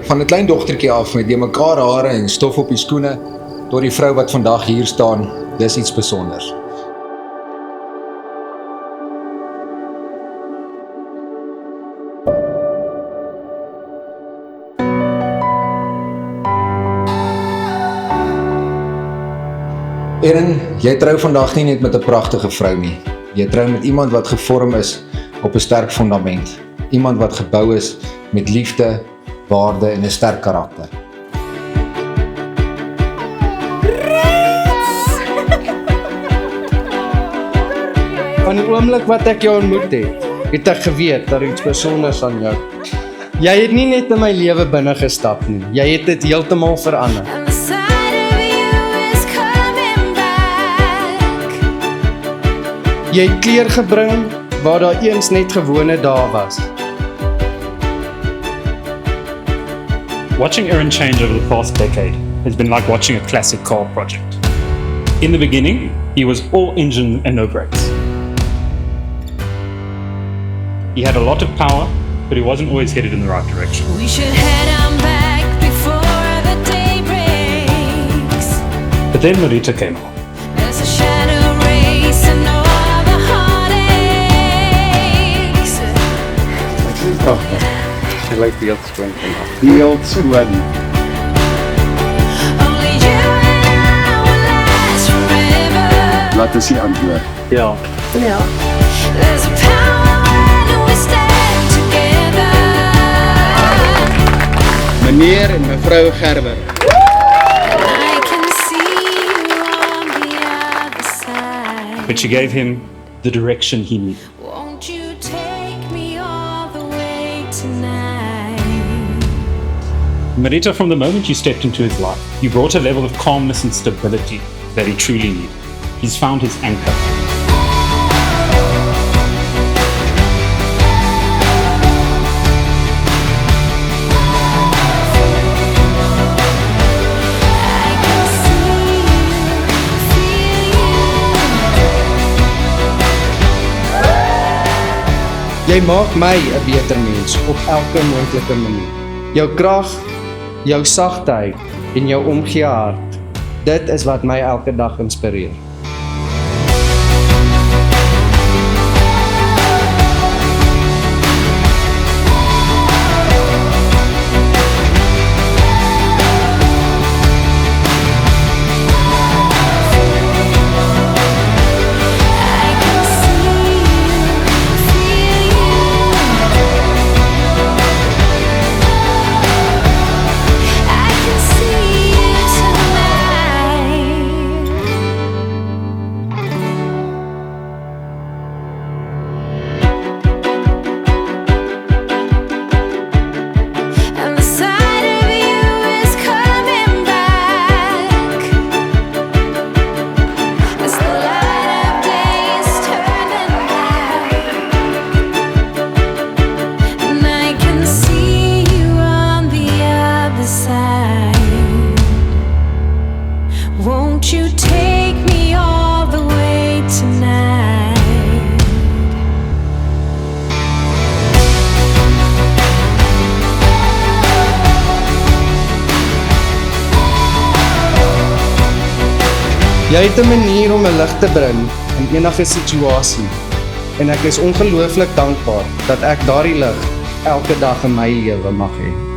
van 'n klein dogtertjie af met die mekaar hare en stof op die skoene, tot die vrou wat vandag hier staan, dis iets besonders. Erin, jy trou vandag nie net met 'n pragtige vrou nie. Jy trou met iemand wat gevorm is op 'n sterk fundament. Iemand wat gebou is met liefde, waarde en 'n sterk karakter. Van die oomblik wat ek jou ontmoet het ek geweet dat iets besonders aan jou. Jy het nie net in my lewe binne gestap nie. Jy het dit heeltemal verander. Jy het kleur gebring waar daar eens net gewone dae was. Watching Erin change over the past decade has been like watching a classic car project. In the beginning, he was all engine and no brakes. He had a lot of power, but he wasn't always headed in the right direction. We should head on back before the day breaks. But then Marita came along. There's a shadow race and all the heartaches. Sy lyk heel skoon vandag. Heel skoon. Only you and I will last forever. Laat ons nie antwoord. Ja. There's a power when we stand together. Meneer en mevrou Gerber. I can see you on the other side. But she gave him the direction he needed. Won't you take me all the way tonight? Marita, from the moment you stepped into his life, you brought a level of calmness and stability that he truly needed. He's found his anchor. I can see you, feel you. Jy maak my 'n beter mens op elke moontlike manier. Jou krag, jou sagtheid en jou omgee hart. Dit is wat my elke dag inspireer. I can see you, feel you. I can see you tonight. And the side of you is coming back. As the light of day is turning black, and I can see you on the other side. Won't you take me all the way tonight? Jy het 'n manier om 'n lig te bring in enige situasie. En ek is ongelooflik dankbaar dat ek daardie lig elke dag in my lewe mag hê.